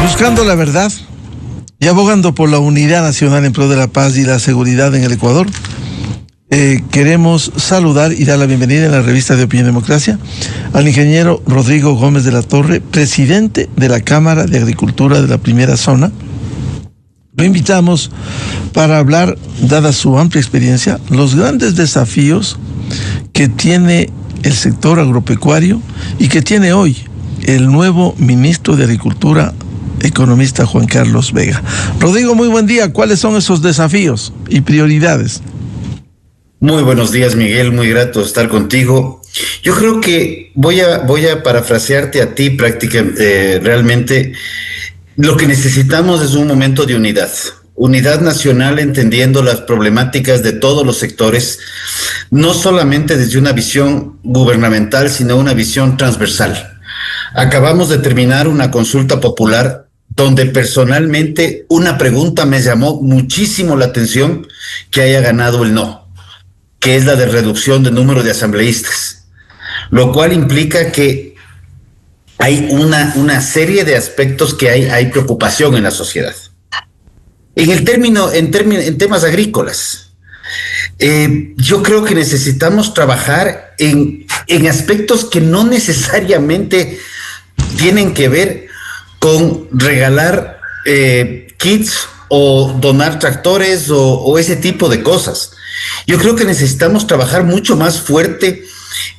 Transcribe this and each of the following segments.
Buscando la verdad y abogando por la unidad nacional en pro de la paz y la seguridad en el Ecuador, queremos saludar y dar la bienvenida en la revista de Opinión y Democracia al ingeniero Rodrigo Gómez de la Torre, presidente de la Cámara de Agricultura de la Primera Zona. Lo invitamos para hablar, dada su amplia experiencia, los grandes desafíos que tiene el sector agropecuario y que tiene hoy el nuevo ministro de Agricultura, economista Juan Carlos Vega. Rodrigo, muy buen día. ¿Cuáles son esos desafíos y prioridades? Muy buenos días, Miguel. Muy grato estar contigo. Yo creo que voy a parafrasearte a ti prácticamente. Realmente lo que necesitamos es un momento de unidad nacional, entendiendo las problemáticas de todos los sectores, no solamente desde una visión gubernamental, sino una visión transversal. Acabamos de terminar una consulta popular donde personalmente una pregunta me llamó muchísimo la atención, que haya ganado el no, que es la de reducción del número de asambleístas, lo cual implica que hay una serie de aspectos que hay preocupación en la sociedad. En temas agrícolas, yo creo que necesitamos trabajar en aspectos que no necesariamente tienen que ver con regalar kits o donar tractores o ese tipo de cosas. Yo creo que necesitamos trabajar mucho más fuerte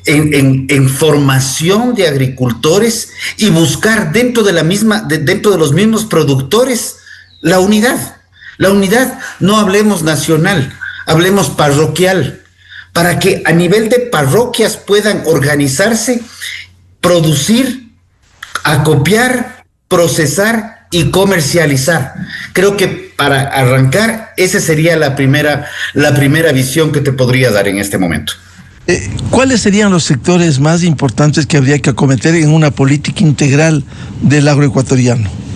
en formación de agricultores y buscar dentro de los mismos productores la unidad. La unidad, no hablemos nacional, hablemos parroquial, para que a nivel de parroquias puedan organizarse, producir, acopiar, procesar y comercializar. Creo que para arrancar, esa sería la primera visión que te podría dar en este momento. ¿Cuáles serían los sectores más importantes que habría que acometer en una política integral del agroecuatoriano?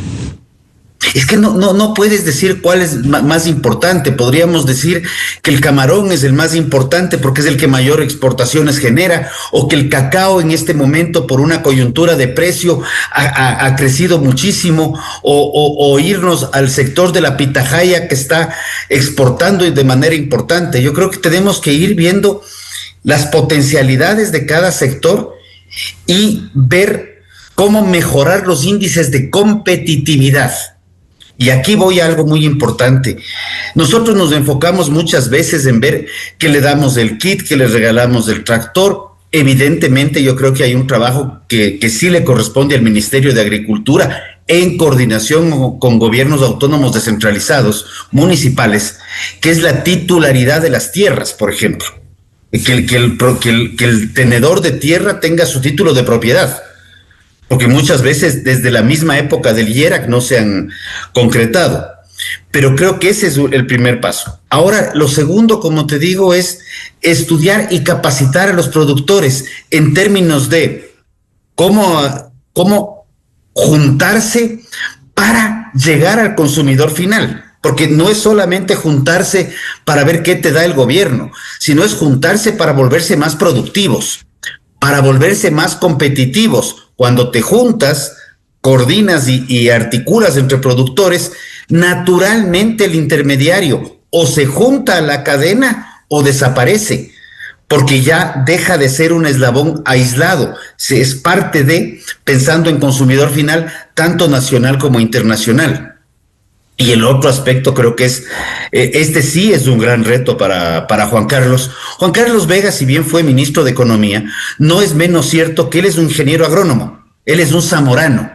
Es que no puedes decir cuál es más importante. Podríamos decir que el camarón es el más importante porque es el que mayor exportaciones genera, o que el cacao en este momento por una coyuntura de precio ha crecido muchísimo, o irnos al sector de la pitahaya que está exportando de manera importante. Yo creo que tenemos que ir viendo las potencialidades de cada sector y ver cómo mejorar los índices de competitividad. Y aquí voy a algo muy importante. Nosotros nos enfocamos muchas veces en ver que le damos el kit, que le regalamos el tractor. Evidentemente, yo creo que hay un trabajo que sí le corresponde al Ministerio de Agricultura en coordinación con gobiernos autónomos descentralizados, municipales, que es la titularidad de las tierras, por ejemplo. Que el tenedor de tierra tenga su título de propiedad, porque muchas veces desde la misma época del IERAC no se han concretado. Pero creo que ese es el primer paso. Ahora, lo segundo, como te digo, es estudiar y capacitar a los productores en términos de cómo juntarse para llegar al consumidor final. Porque no es solamente juntarse para ver qué te da el gobierno, sino es juntarse para volverse más productivos, para volverse más competitivos. Cuando te juntas, coordinas y articulas entre productores, naturalmente el intermediario o se junta a la cadena o desaparece, porque ya deja de ser un eslabón aislado, es parte de, pensando en consumidor final, tanto nacional como internacional. Y el otro aspecto creo que es, sí es un gran reto para Juan Carlos. Juan Carlos Vega, si bien fue ministro de Economía, no es menos cierto que él es un ingeniero agrónomo, él es un zamorano.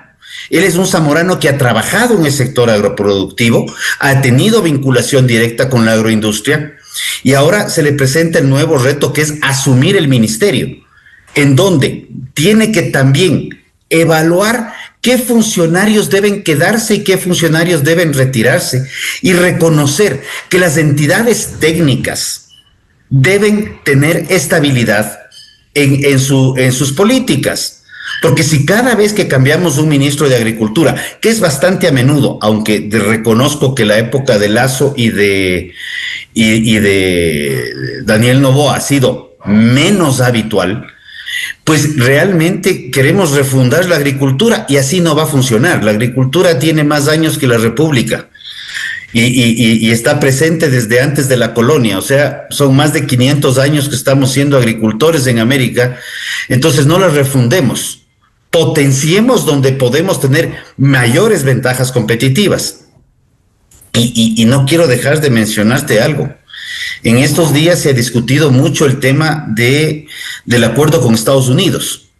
Él es un zamorano que ha trabajado en el sector agroproductivo, ha tenido vinculación directa con la agroindustria, y ahora se le presenta el nuevo reto que es asumir el ministerio, en donde tiene que también evaluar qué funcionarios deben quedarse y qué funcionarios deben retirarse, y reconocer que las entidades técnicas deben tener estabilidad en sus políticas. Porque si cada vez que cambiamos un ministro de Agricultura, que es bastante a menudo, aunque reconozco que la época de Lasso y de Daniel Noboa ha sido menos habitual, pues realmente queremos refundar la agricultura y así no va a funcionar. La agricultura tiene más años que la República y está presente desde antes de la colonia, o sea, son más de 500 años que estamos siendo agricultores en América, entonces no la refundemos, potenciemos donde podemos tener mayores ventajas competitivas. Y no quiero dejar de mencionarte algo. En estos días se ha discutido mucho el tema del acuerdo con Estados Unidos.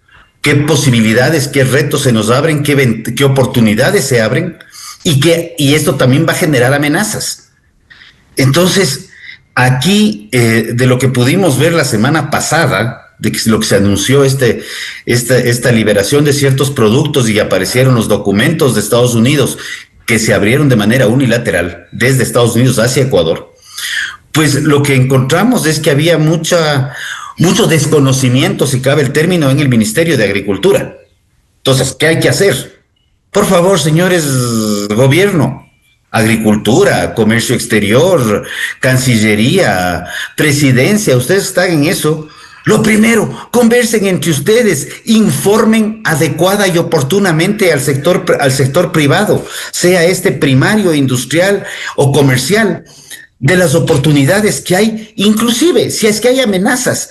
¿Qué posibilidades, qué retos se nos abren, qué oportunidades se abren? Y esto también va a generar amenazas. Entonces, aquí, de lo que pudimos ver la semana pasada, de que lo que se anunció esta liberación de ciertos productos y aparecieron los documentos de Estados Unidos que se abrieron de manera unilateral desde Estados Unidos hacia Ecuador, pues lo que encontramos es que había mucho desconocimiento, si cabe el término, en el Ministerio de Agricultura. Entonces, ¿qué hay que hacer? Por favor, señores gobierno, Agricultura, Comercio Exterior, Cancillería, Presidencia, ustedes están en eso. Lo primero, conversen entre ustedes, informen adecuada y oportunamente al sector privado, sea este primario, industrial o comercial, de las oportunidades que hay, inclusive si es que hay amenazas,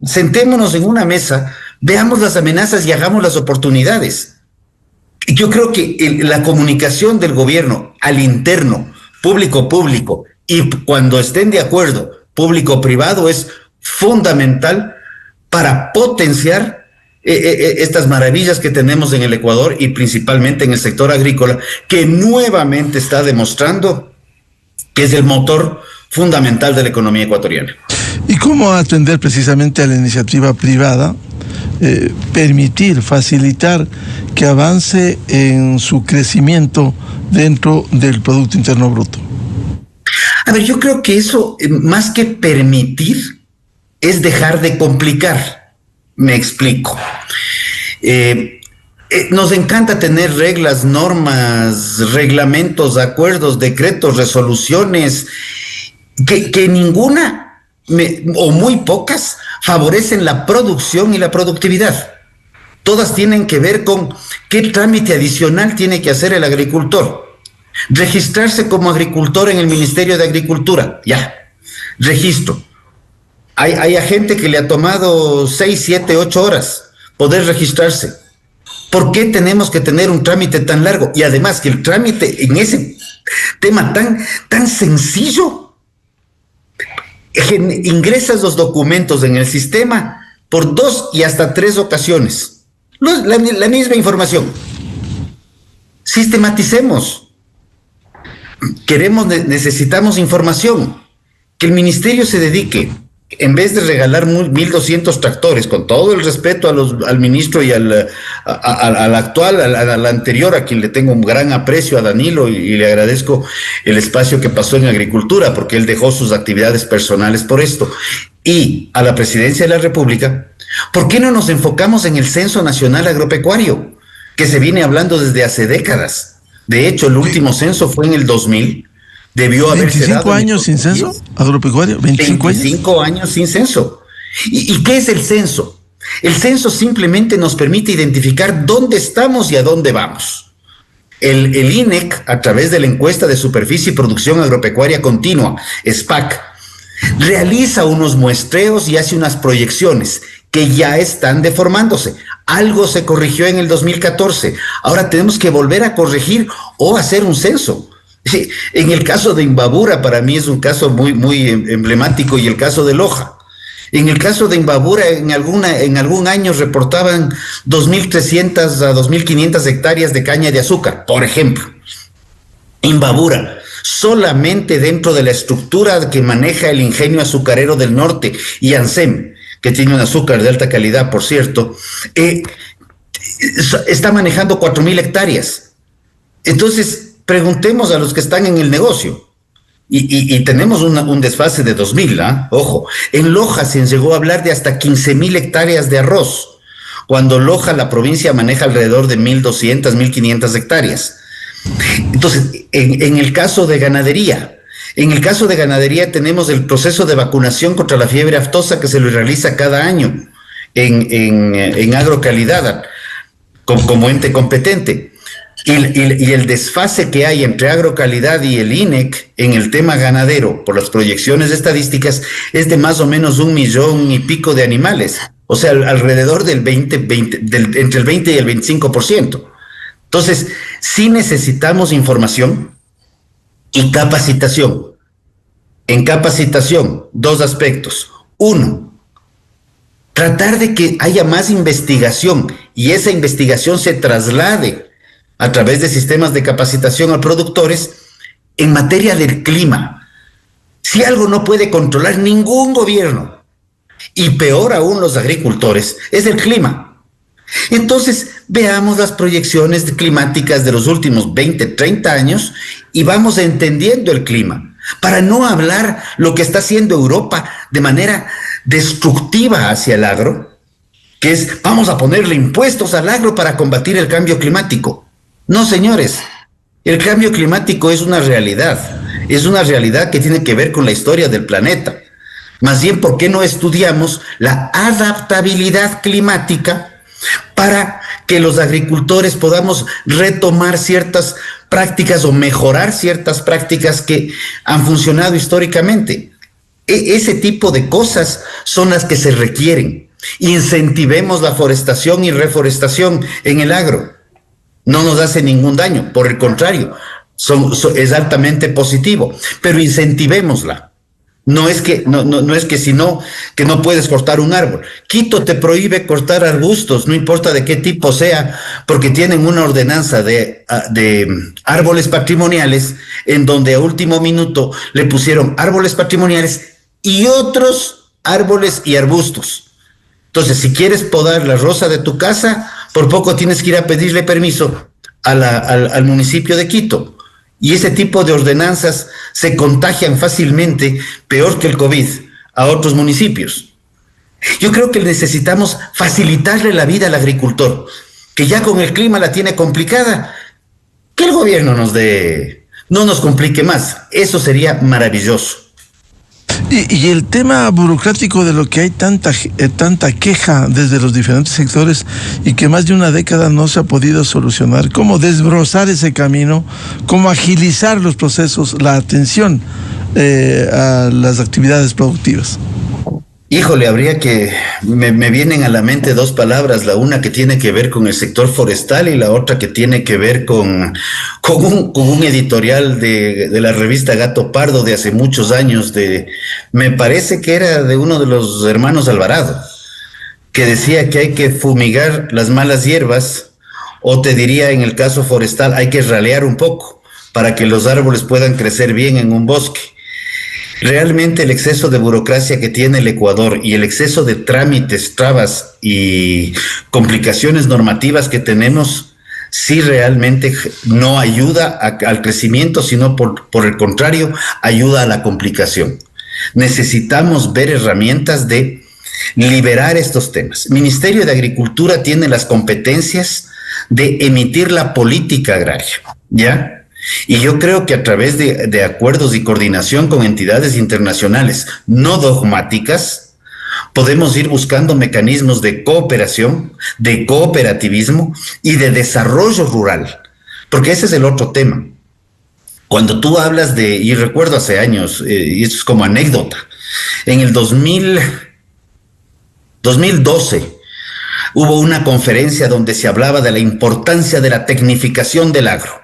sentémonos en una mesa, veamos las amenazas y hagamos las oportunidades. Yo creo que la comunicación del gobierno al interno, público, y cuando estén de acuerdo, público-privado, es fundamental para potenciar estas maravillas que tenemos en el Ecuador y principalmente en el sector agrícola, que nuevamente está demostrando que es el motor fundamental de la economía ecuatoriana. ¿Y cómo atender precisamente a la iniciativa privada, permitir, facilitar que avance en su crecimiento dentro del Producto Interno Bruto? A ver, yo creo que eso, más que permitir, es dejar de complicar. Me explico. Nos encanta tener reglas, normas, reglamentos, acuerdos, decretos, resoluciones, que ninguna o muy pocas favorecen la producción y la productividad. Todas tienen que ver con qué trámite adicional tiene que hacer el agricultor. Registrarse como agricultor en el Ministerio de Agricultura, ya, registro. Hay a gente que le ha tomado 6, 7, 8 horas poder registrarse. ¿Por qué tenemos que tener un trámite tan largo? Y además que el trámite en ese tema tan sencillo, ingresas los documentos en el sistema por 2 y hasta 3 ocasiones. La misma información. Sistematicemos. Necesitamos información. Que el ministerio se dedique, en vez de regalar 1.200 tractores, con todo el respeto al ministro y al actual, al anterior, a quien le tengo un gran aprecio, a Danilo, y le agradezco el espacio que pasó en Agricultura, porque él dejó sus actividades personales por esto, y a la Presidencia de la República, ¿por qué no nos enfocamos en el Censo Nacional Agropecuario, que se viene hablando desde hace décadas? De hecho, el último censo fue en el 2000, debió haberse dado... ¿25 años sin censo agropecuario? ¿25 años sin censo? ¿Y qué es el censo? El censo simplemente nos permite identificar dónde estamos y a dónde vamos. El INEC, a través de la encuesta de superficie y producción agropecuaria continua, SPAC, realiza unos muestreos y hace unas proyecciones que ya están deformándose. Algo se corrigió en el 2014. Ahora tenemos que volver a corregir o hacer un censo. En el caso de Imbabura, para mí es un caso muy emblemático, y el caso de Loja. En el caso de Imbabura, en algún año reportaban 2.300 a 2.500 hectáreas de caña de azúcar, por ejemplo. Imbabura, solamente dentro de la estructura que maneja el Ingenio Azucarero del Norte y ANSEM, que tiene un azúcar de alta calidad, por cierto, está manejando 4.000 hectáreas. Entonces, preguntemos a los que están en el negocio. Y tenemos un desfase de 2.000, ojo. En Loja se llegó a hablar de hasta 15.000 hectáreas de arroz, cuando Loja, la provincia, maneja alrededor de 1.200, 1.500 hectáreas. Entonces, en el caso de ganadería, tenemos el proceso de vacunación contra la fiebre aftosa que se lo realiza cada año en agrocalidad como ente competente. Y el desfase que hay entre agrocalidad y el INEC en el tema ganadero, por las proyecciones estadísticas, es de más o menos 1 millón y pico de animales. O sea, alrededor del entre el 20 y el 25%. Entonces, sí necesitamos información y capacitación. En capacitación, 2 aspectos. 1, tratar de que haya más investigación y esa investigación se traslade a través de sistemas de capacitación a productores en materia del clima. Si algo no puede controlar ningún gobierno, y peor aún los agricultores, es el clima. Entonces, veamos las proyecciones climáticas de los últimos 20, 30 años y vamos entendiendo el clima, para no hablar lo que está haciendo Europa de manera destructiva hacia el agro, que es vamos a ponerle impuestos al agro para combatir el cambio climático. No, señores, el cambio climático es una realidad que tiene que ver con la historia del planeta. Más bien, ¿por qué no estudiamos la adaptabilidad climática para que los agricultores podamos retomar ciertas prácticas o mejorar ciertas prácticas que han funcionado históricamente? Ese tipo de cosas son las que se requieren. Incentivemos la forestación y reforestación en el agro. No nos hace ningún daño, por el contrario, es altamente positivo, pero incentivémosla. No es que no puedes cortar un árbol. Quito te prohíbe cortar arbustos, no importa de qué tipo sea, porque tienen una ordenanza de árboles patrimoniales en donde a último minuto le pusieron árboles patrimoniales y otros árboles y arbustos. Entonces, si quieres podar la rosa de tu casa, por poco tienes que ir a pedirle permiso al municipio de Quito. Y ese tipo de ordenanzas se contagian fácilmente, peor que el COVID, a otros municipios. Yo creo que necesitamos facilitarle la vida al agricultor, que ya con el clima la tiene complicada. Que el gobierno no nos complique más. Eso sería maravilloso. Y el tema burocrático de lo que hay tanta queja desde los diferentes sectores y que más de una década no se ha podido solucionar, cómo desbrozar ese camino, cómo agilizar los procesos, la atención a las actividades productivas. Híjole, me vienen a la mente 2 palabras, la una que tiene que ver con el sector forestal y la otra que tiene que ver con un editorial de la revista Gato Pardo de hace muchos años, me parece que era de uno de los hermanos Alvarado, que decía que hay que fumigar las malas hierbas, o te diría en el caso forestal, hay que ralear un poco para que los árboles puedan crecer bien en un bosque. Realmente el exceso de burocracia que tiene el Ecuador y el exceso de trámites, trabas y complicaciones normativas que tenemos, sí realmente no ayuda al crecimiento, sino por el contrario, ayuda a la complicación. Necesitamos ver herramientas de liberar estos temas. Ministerio de Agricultura tiene las competencias de emitir la política agraria, ¿ya? Y yo creo que a través de acuerdos y coordinación con entidades internacionales no dogmáticas, podemos ir buscando mecanismos de cooperación, de cooperativismo y de desarrollo rural, porque ese es el otro tema. Cuando tú hablas y recuerdo hace años, y esto es como anécdota, en el 2012 hubo una conferencia donde se hablaba de la importancia de la tecnificación del agro.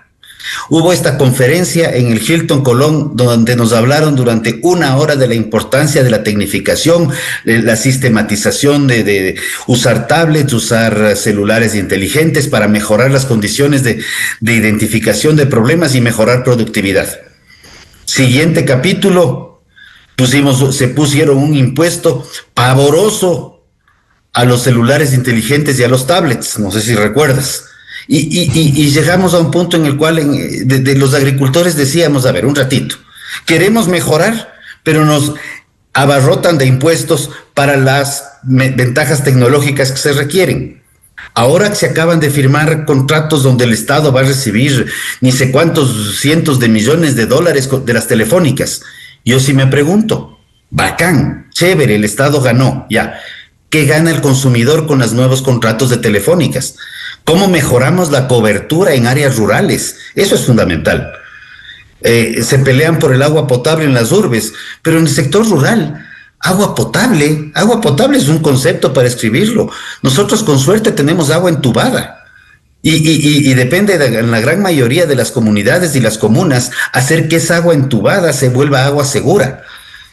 Hubo esta conferencia en el Hilton Colón donde nos hablaron durante 1 hora de la importancia de la tecnificación, la sistematización de usar tablets, usar celulares inteligentes para mejorar las condiciones de identificación de problemas y mejorar productividad. Siguiente capítulo, se pusieron un impuesto pavoroso a los celulares inteligentes y a los tablets, no sé si recuerdas. Y llegamos a un punto en el cual de los agricultores decíamos, a ver, un ratito, queremos mejorar, pero nos abarrotan de impuestos para las ventajas tecnológicas que se requieren. Ahora que se acaban de firmar contratos donde el Estado va a recibir ni sé cuántos cientos de millones de dólares de las telefónicas, yo sí me pregunto, bacán, chévere, el Estado ganó, ya, ¿Qué gana el consumidor con los nuevos contratos de telefónicas? ¿Cómo mejoramos la cobertura en áreas rurales? Eso es fundamental. Se pelean por el agua potable en las urbes, pero en el sector rural, agua potable es un concepto para escribirlo. Nosotros con suerte tenemos agua entubada. Y depende en la gran mayoría de las comunidades y las comunas hacer que esa agua entubada se vuelva agua segura.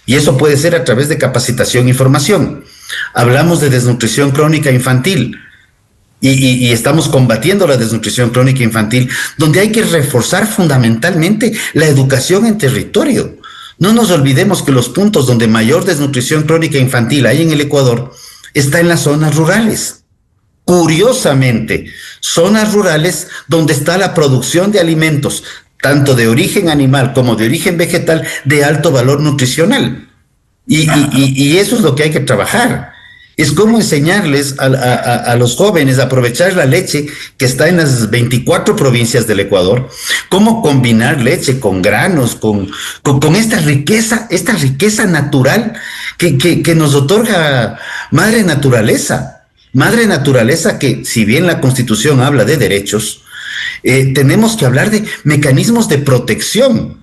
Y eso puede ser a través de capacitación y formación. Hablamos de desnutrición crónica infantil y estamos combatiendo la desnutrición crónica infantil, donde hay que reforzar fundamentalmente la educación en territorio. No nos olvidemos que los puntos donde mayor desnutrición crónica infantil hay en el Ecuador está en las zonas rurales. Curiosamente, zonas rurales donde está la producción de alimentos, tanto de origen animal como de origen vegetal, de alto valor nutricional. Y eso es lo que hay que trabajar. Es cómo enseñarles a los jóvenes a aprovechar la leche que está en las 24 provincias del Ecuador, cómo combinar leche con granos, con esta riqueza natural que nos otorga Madre Naturaleza. Madre Naturaleza que, si bien la Constitución habla de derechos, tenemos que hablar de mecanismos de protección,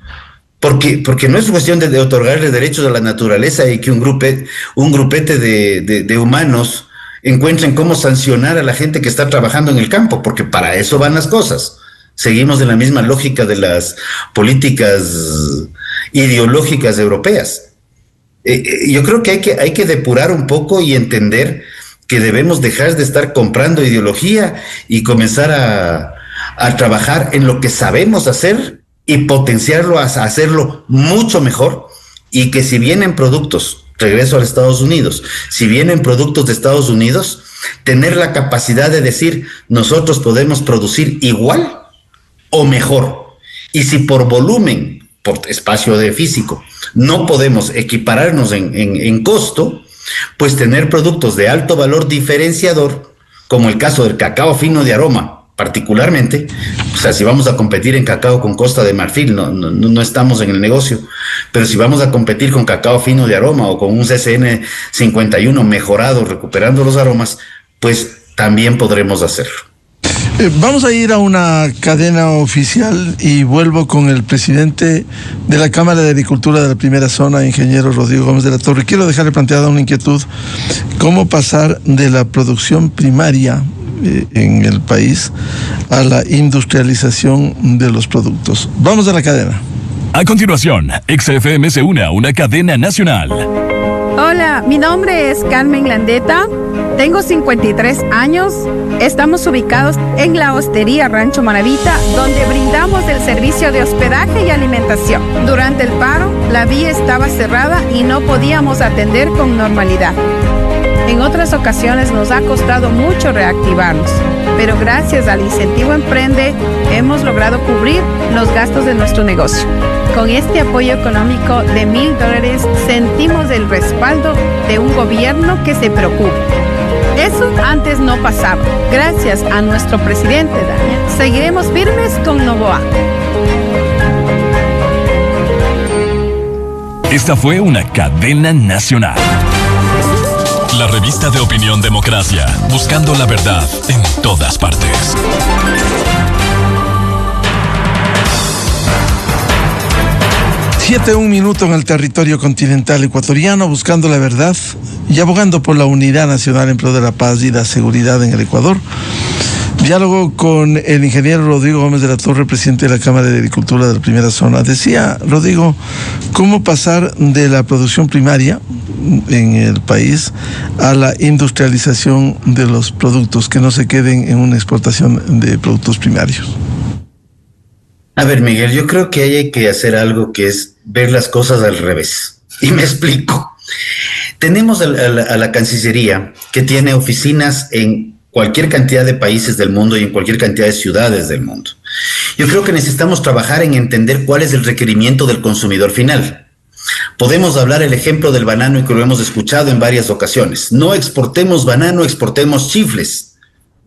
porque no es cuestión de otorgarle derechos a la naturaleza y que un grupete de humanos encuentren cómo sancionar a la gente que está trabajando en el campo, porque para eso van las cosas. Seguimos en la misma lógica de las políticas ideológicas europeas. Yo creo que hay que depurar un poco y entender que debemos dejar de estar comprando ideología y comenzar a trabajar en lo que sabemos hacer y potenciarlo a hacerlo mucho mejor, y que si vienen productos, regreso a Estados Unidos, si vienen productos de Estados Unidos, tener la capacidad de decir, nosotros podemos producir igual o mejor. Y si por volumen, por espacio de físico, no podemos equipararnos en costo, pues tener productos de alto valor diferenciador, como el caso del cacao fino de aroma, particularmente. O sea, si vamos a competir en cacao con Costa de Marfil, no estamos en el negocio, pero si vamos a competir con cacao fino de aroma o con un CCN 51 mejorado, recuperando los aromas, pues también podremos hacerlo. Vamos a ir a una cadena oficial y vuelvo con el presidente de la Cámara de Agricultura de la Primera Zona, ingeniero Rodrigo Gómez de la Torre. Quiero dejarle planteada una inquietud: ¿cómo pasar de la producción primaria en el país a la industrialización de los productos? Vamos a la cadena. A continuación, XFM se une a una cadena nacional. Hola, mi nombre es Carmen Landeta, tengo 53 años, estamos ubicados en la Hostería Rancho Maravita, donde brindamos el servicio de hospedaje y alimentación. Durante el paro, la vía estaba cerrada y no podíamos atender con normalidad. En otras ocasiones nos ha costado mucho reactivarnos, pero gracias al incentivo Emprende hemos logrado cubrir los gastos de nuestro negocio. Con este apoyo económico de $1,000 sentimos el respaldo de un gobierno que se preocupa. Eso antes no pasaba. Gracias a nuestro presidente, Daniel, seguiremos firmes con Novoa. Esta fue una cadena nacional. La revista de opinión Democracia, buscando la verdad en todas partes. 7:01 en el territorio continental ecuatoriano, buscando la verdad y abogando por la unidad nacional en pro de la paz y la seguridad en el Ecuador. Diálogo con el ingeniero Rodrigo Gómez de la Torre, presidente de la Cámara de Agricultura de la Primera Zona. Decía, Rodrigo, ¿cómo pasar de la producción primaria en el país a la industrialización de los productos, que no se queden en una exportación de productos primarios? A ver, Miguel, yo creo que hay que hacer algo que es ver las cosas al revés. Y me explico. Tenemos a la Cancillería, que tiene oficinas en cualquier cantidad de países del mundo y en cualquier cantidad de ciudades del mundo. Yo creo que necesitamos trabajar en entender cuál es el requerimiento del consumidor final. Podemos hablar el ejemplo del banano, y que lo hemos escuchado en varias ocasiones. No exportemos banano, exportemos chifles,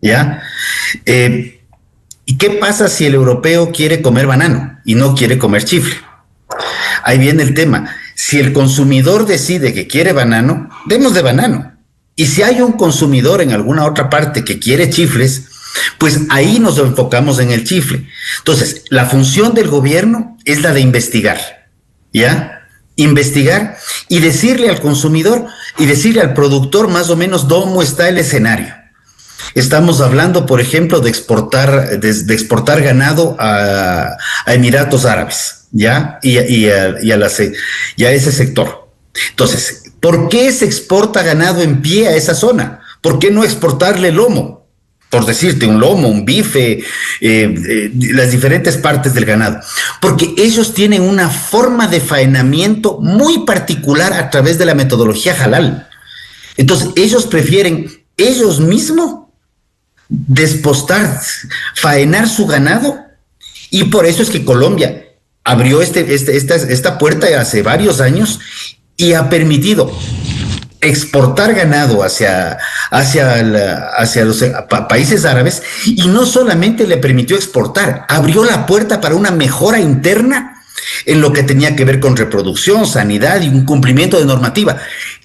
¿ya? ¿Y qué pasa si el europeo quiere comer banano y no quiere comer chifle? Ahí viene el tema. Si el consumidor decide que quiere banano, demos de banano. Y si hay un consumidor en alguna otra parte que quiere chifles, pues ahí nos enfocamos en el chifle. Entonces, la función del gobierno es la de investigar, ¿ya? Investigar y decirle al consumidor y decirle al productor más o menos cómo está el escenario. Estamos hablando, por ejemplo, de exportar ganado a Emiratos Árabes, ¿ya? Y a ese sector. Entonces, ¿por qué se exporta ganado en pie a esa zona? ¿Por qué no exportarle lomo? Por decirte, un lomo, un bife, las diferentes partes del ganado. Porque ellos tienen una forma de faenamiento muy particular a través de la metodología halal. Entonces, ellos prefieren ellos mismos despostar, faenar su ganado, y por eso es que Colombia abrió esta puerta hace varios años y ha permitido exportar ganado hacia los países árabes, y no solamente le permitió exportar, abrió la puerta para una mejora interna en lo que tenía que ver con reproducción, sanidad y un cumplimiento de normativa,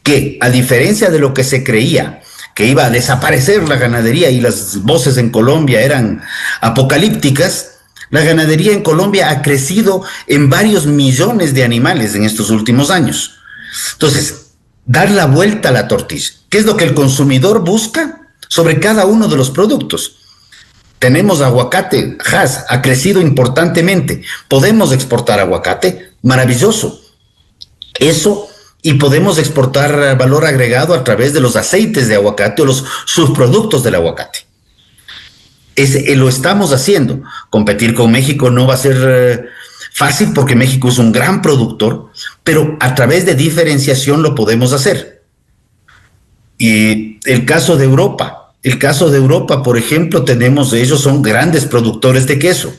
que a diferencia de lo que se creía, que iba a desaparecer la ganadería y las voces en Colombia eran apocalípticas, la ganadería en Colombia ha crecido en varios millones de animales en estos últimos años. Entonces, dar la vuelta a la tortilla. ¿Qué es lo que el consumidor busca sobre cada uno de los productos? Tenemos aguacate, ha crecido importantemente. Podemos exportar aguacate, maravilloso. Eso, y podemos exportar valor agregado a través de los aceites de aguacate o los subproductos del aguacate. Lo estamos haciendo. Competir con México no va a ser fácil porque México es un gran productor, pero a través de diferenciación lo podemos hacer. Y el caso de Europa, por ejemplo, ellos son grandes productores de queso.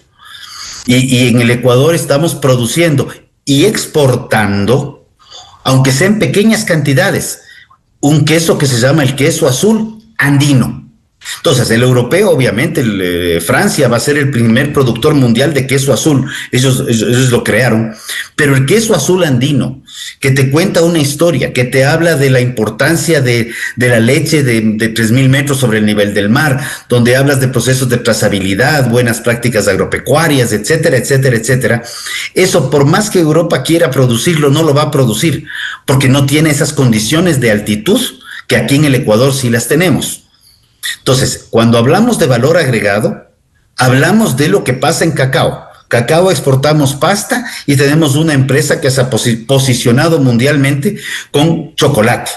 Y en el Ecuador estamos produciendo y exportando, aunque sea en pequeñas cantidades, un queso que se llama el queso azul andino. Entonces, el europeo, obviamente, Francia va a ser el primer productor mundial de queso azul. Ellos lo crearon. Pero el queso azul andino, que te cuenta una historia, que te habla de la importancia de la leche de 3.000 metros sobre el nivel del mar, donde hablas de procesos de trazabilidad, buenas prácticas agropecuarias, etcétera, etcétera, etcétera. Eso, por más que Europa quiera producirlo, no lo va a producir, porque no tiene esas condiciones de altitud que aquí en el Ecuador sí las tenemos. Entonces, cuando hablamos de valor agregado, hablamos de lo que pasa en cacao. Cacao exportamos pasta y tenemos una empresa que se ha posicionado mundialmente con chocolate.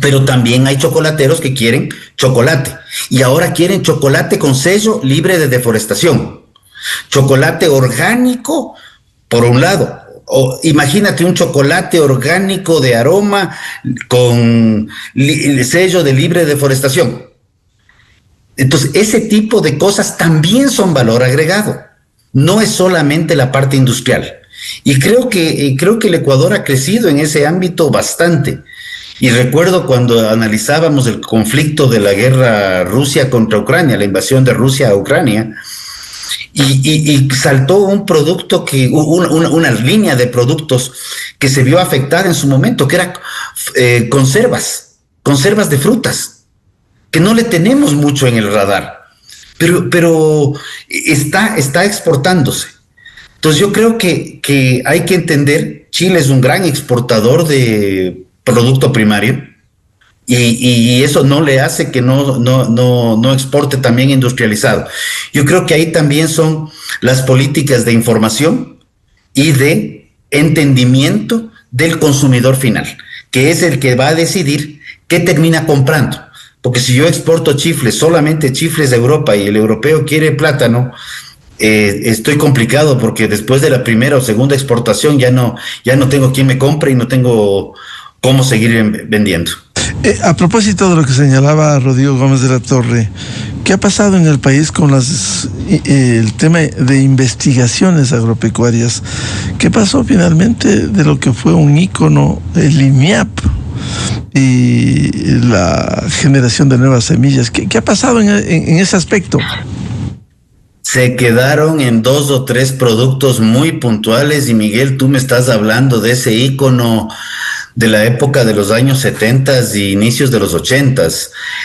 Pero también hay chocolateros que quieren chocolate y ahora quieren chocolate con sello libre de deforestación. Chocolate orgánico, por un lado. O imagínate un chocolate orgánico de aroma con el sello de libre deforestación. Entonces, ese tipo de cosas también son valor agregado. No es solamente la parte industrial. Y creo que el Ecuador ha crecido en ese ámbito bastante. Y recuerdo cuando analizábamos el conflicto de la guerra Rusia contra Ucrania, la invasión de Rusia a Ucrania, y saltó un producto una línea de productos que se vio afectada en su momento, que era conservas de frutas, que no le tenemos mucho en el radar, pero está exportándose. Entonces yo creo que hay que entender, Chile es un gran exportador de producto primario, y eso no le hace que no exporte también industrializado. Yo creo que ahí también son las políticas de información y de entendimiento del consumidor final, que es el que va a decidir qué termina comprando. Porque si yo exporto chifles, solamente chifles de Europa, y el europeo quiere plátano, estoy complicado, porque después de la primera o segunda exportación ya no tengo quien me compre y no tengo cómo seguir vendiendo. A propósito de lo que señalaba Rodrigo Gómez de la Torre, ¿qué ha pasado en el país con el tema de investigaciones agropecuarias? ¿Qué pasó finalmente de lo que fue un ícono, el INIAP, y la generación de nuevas semillas? ¿Qué ha pasado en ese aspecto? Se quedaron en 2 o 3 productos muy puntuales, y Miguel, tú me estás hablando de ese ícono de la época de los años 70 y inicios de los 80.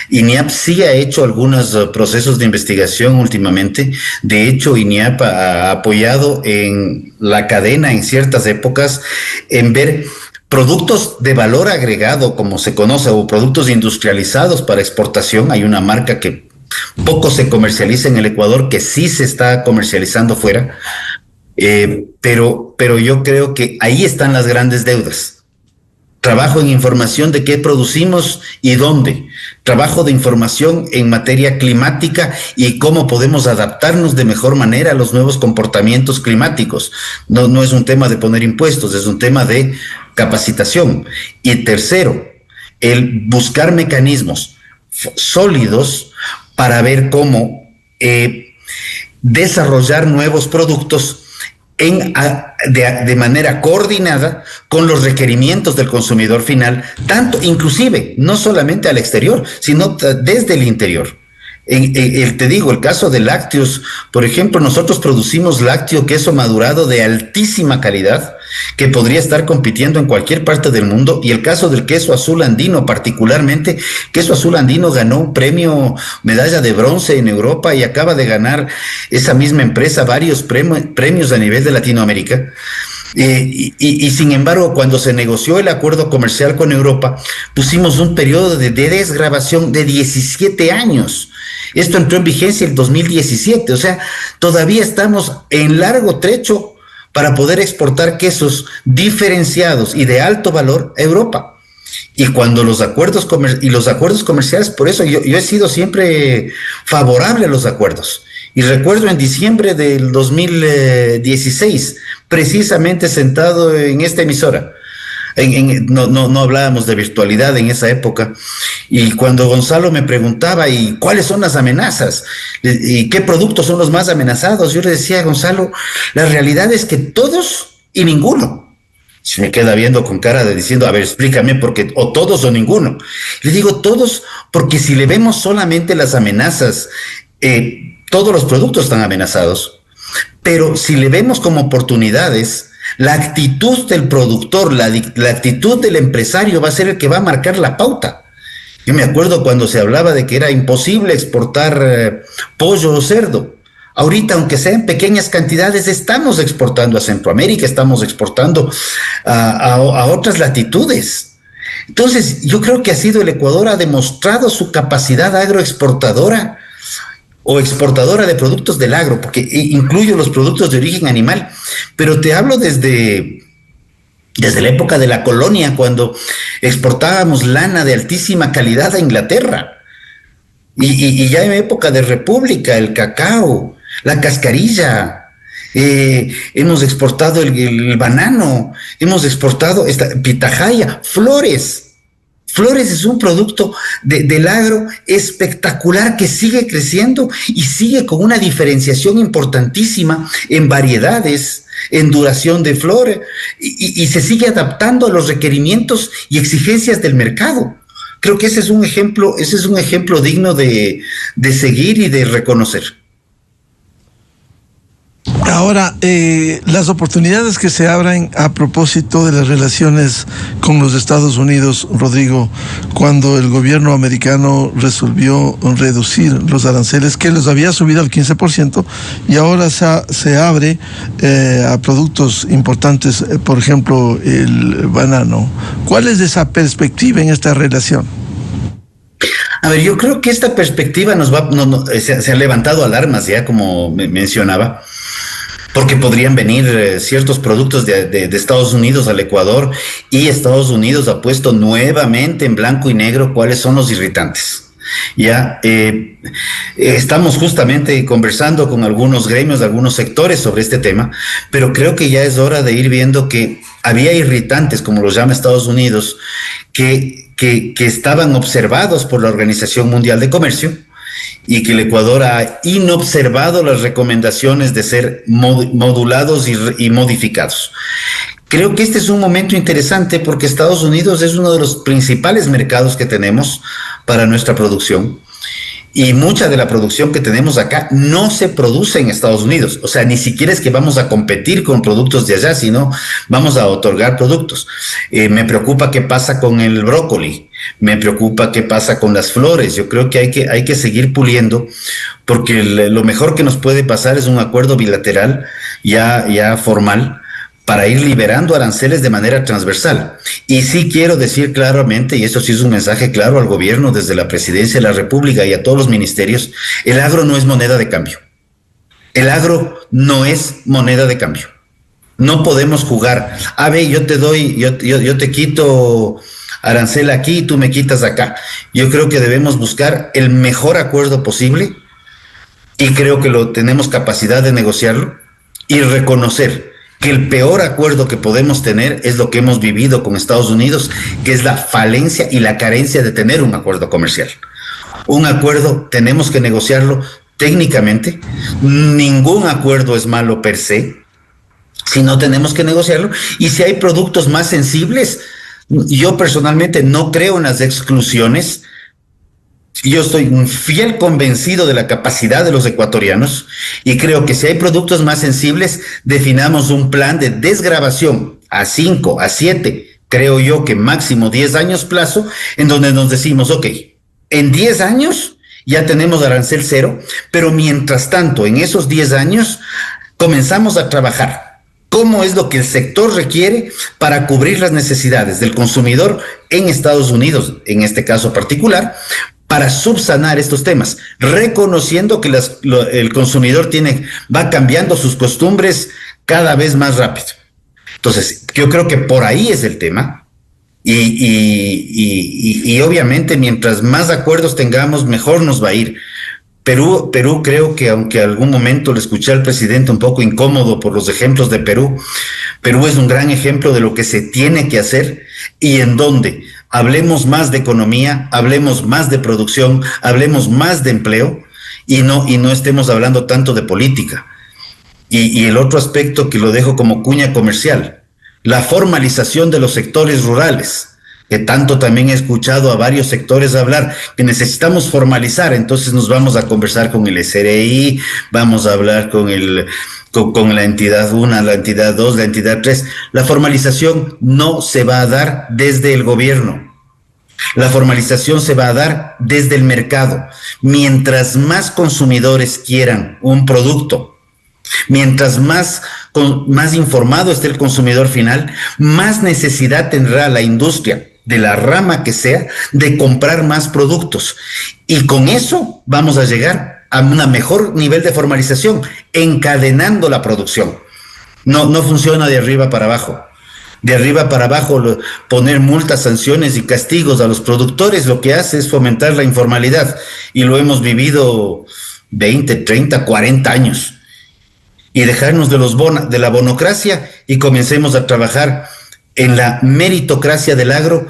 INIAP sí ha hecho algunos procesos de investigación últimamente. De hecho, INIAP ha apoyado en la cadena en ciertas épocas en ver productos de valor agregado, como se conoce, o productos industrializados para exportación. Hay una marca que poco se comercializa en el Ecuador, que sí se está comercializando fuera, pero yo creo que ahí están las grandes deudas. Trabajo en información de qué producimos y dónde. Trabajo de información en materia climática y cómo podemos adaptarnos de mejor manera a los nuevos comportamientos climáticos. No es un tema de poner impuestos, es un tema de capacitación. Y tercero, el buscar mecanismos sólidos para ver cómo desarrollar nuevos productos de manera coordinada con los requerimientos del consumidor final, tanto inclusive no solamente al exterior, sino desde el interior. Te digo, el caso de lácteos, por ejemplo, nosotros producimos lácteo, queso madurado de altísima calidad, que podría estar compitiendo en cualquier parte del mundo, y el caso del queso azul andino, particularmente, queso azul andino ganó un premio, medalla de bronce en Europa, y acaba de ganar esa misma empresa varios premios a nivel de Latinoamérica. Y sin embargo, cuando se negoció el acuerdo comercial con Europa, pusimos un periodo de desgravación de 17 años. Esto entró en vigencia en 2017, o sea, todavía estamos en largo trecho para poder exportar quesos diferenciados y de alto valor a Europa. Y cuando los acuerdos comerciales, por eso yo he sido siempre favorable a los acuerdos. Y recuerdo en diciembre del 2016, precisamente sentado en esta emisora, no hablábamos de virtualidad en esa época, y cuando Gonzalo me preguntaba, ¿y cuáles son las amenazas? ¿Y qué productos son los más amenazados? Yo le decía a Gonzalo, la realidad es que todos y ninguno. Se me queda viendo con cara de diciendo, a ver, explícame, porque o todos o ninguno. Le digo todos, porque si le vemos solamente las amenazas, todos los productos están amenazados, pero si le vemos como oportunidades, la actitud del productor, la actitud del empresario va a ser el que va a marcar la pauta. Yo me acuerdo cuando se hablaba de que era imposible exportar pollo o cerdo. Ahorita, aunque sea en pequeñas cantidades, estamos exportando a Centroamérica, estamos exportando a otras latitudes. Entonces, yo creo que el Ecuador ha demostrado su capacidad agroexportadora o exportadora de productos del agro, porque incluyo los productos de origen animal, pero te hablo desde la época de la colonia, cuando exportábamos lana de altísima calidad a Inglaterra, y ya en época de república, el cacao, la cascarilla, hemos exportado el banano, hemos exportado pitahaya, flores. Flores es un producto del agro espectacular que sigue creciendo y sigue con una diferenciación importantísima en variedades, en duración de flor, y se sigue adaptando a los requerimientos y exigencias del mercado. Creo que ese es un ejemplo digno de seguir y de reconocer. Ahora, las oportunidades que se abren a propósito de las relaciones con los Estados Unidos, Rodrigo, cuando el gobierno americano resolvió reducir los aranceles que los había subido al 15%, y ahora se abre a productos importantes, por ejemplo, el banano. ¿Cuál es esa perspectiva en esta relación? A ver, yo creo que esta perspectiva se han levantado alarmas ya, como mencionaba, porque podrían venir ciertos productos de Estados Unidos al Ecuador, y Estados Unidos ha puesto nuevamente en blanco y negro cuáles son los irritantes. Ya estamos justamente conversando con algunos gremios, algunos sectores sobre este tema, pero creo que ya es hora de ir viendo que había irritantes, como los llama Estados Unidos, que estaban observados por la Organización Mundial de Comercio, y que el Ecuador ha inobservado las recomendaciones de ser modulados y modificados. Creo que este es un momento interesante porque Estados Unidos es uno de los principales mercados que tenemos para nuestra producción, Y mucha de la producción que tenemos acá no se produce en Estados Unidos. O sea, ni siquiera es que vamos a competir con productos de allá, sino vamos a otorgar productos. Me preocupa qué pasa con el brócoli. Me preocupa qué pasa con las flores. Yo creo que hay que seguir puliendo, porque lo mejor que nos puede pasar es un acuerdo bilateral ya formal, para ir liberando aranceles de manera transversal. Y sí quiero decir claramente, y eso sí es un mensaje claro al gobierno desde la Presidencia de la República y a todos los ministerios, el agro no es moneda de cambio. El agro no es moneda de cambio. No podemos jugar, yo te doy, yo te quito arancel aquí y tú me quitas acá. Yo creo que debemos buscar el mejor acuerdo posible, y creo que tenemos capacidad de negociarlo y reconocer que el peor acuerdo que podemos tener es lo que hemos vivido con Estados Unidos, que es la falencia y la carencia de tener un acuerdo comercial. Un acuerdo tenemos que negociarlo técnicamente. Ningún acuerdo es malo per se, si no tenemos que negociarlo. Y si hay productos más sensibles, yo personalmente no creo en las exclusiones. Yo estoy fiel convencido de la capacidad de los ecuatorianos, y creo que si hay productos más sensibles, definamos un plan de desgravación a 5, a 7, creo yo que máximo 10 años plazo, en donde nos decimos, ok, en 10 años ya tenemos arancel cero, pero mientras tanto, en esos 10 años, comenzamos a trabajar cómo es lo que el sector requiere para cubrir las necesidades del consumidor en Estados Unidos, en este caso particular, para subsanar estos temas, reconociendo que el consumidor va cambiando sus costumbres cada vez más rápido. Entonces, yo creo que por ahí es el tema, y obviamente mientras más acuerdos tengamos, mejor nos va a ir. Perú creo que, aunque algún momento le escuché al presidente un poco incómodo por los ejemplos de Perú es un gran ejemplo de lo que se tiene que hacer, y en donde hablemos más de economía, hablemos más de producción, hablemos más de empleo, y no estemos hablando tanto de política. Y el otro aspecto que lo dejo como cuña comercial, la formalización de los sectores rurales, que tanto también he escuchado a varios sectores hablar, que necesitamos formalizar. Entonces nos vamos a conversar con el SRI, vamos a hablar con la entidad 1, la entidad 2, la entidad 3. La formalización no se va a dar desde el gobierno. La formalización se va a dar desde el mercado. Mientras más consumidores quieran un producto, mientras más informado esté el consumidor final, más necesidad tendrá la industria, de la rama que sea, de comprar más productos. Y con eso vamos a llegar a un mejor nivel de formalización, encadenando la producción. No funciona de arriba para abajo. De arriba para abajo, poner multas, sanciones y castigos a los productores, lo que hace es fomentar la informalidad. Y lo hemos vivido 20, 30, 40 años. Y dejarnos de la bonocracia, y comencemos a trabajar en la meritocracia del agro,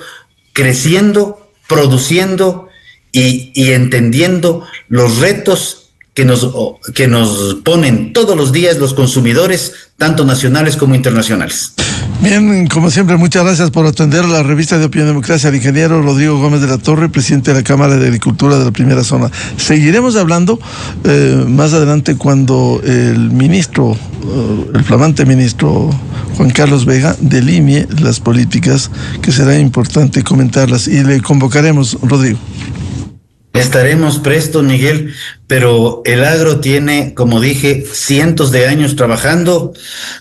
creciendo, produciendo y entendiendo los retos que nos ponen todos los días los consumidores, tanto nacionales como internacionales. Bien, como siempre, muchas gracias por atender a la revista de Opinión Democracia al ingeniero Rodrigo Gómez de la Torre, presidente de la Cámara de Agricultura de la Primera Zona. Seguiremos hablando más adelante cuando el flamante ministro Juan Carlos Vega delinee las políticas, que será importante comentarlas, y le convocaremos, Rodrigo. Estaremos prestos, Miguel, pero el agro tiene, como dije, cientos de años trabajando.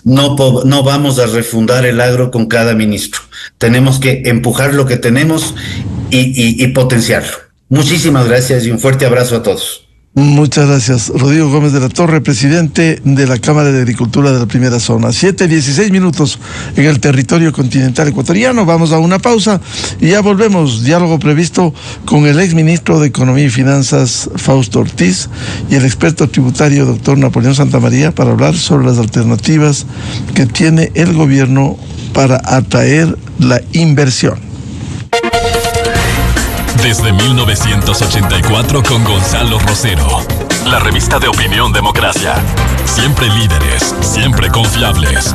No vamos a refundar el agro con cada ministro. Tenemos que empujar lo que tenemos y potenciarlo. Muchísimas gracias y un fuerte abrazo a todos. Muchas gracias. Rodrigo Gómez de la Torre, presidente de la Cámara de Agricultura de la Primera Zona. 7:16 en el territorio continental ecuatoriano. Vamos a una pausa y ya volvemos. Diálogo previsto con el exministro de Economía y Finanzas, Fausto Ortiz, y el experto tributario, doctor Napoleón Santamaría, para hablar sobre las alternativas que tiene el gobierno para atraer la inversión. Desde 1984 con Gonzalo Rosero. La revista de Opinión Democracia. Siempre líderes, siempre confiables.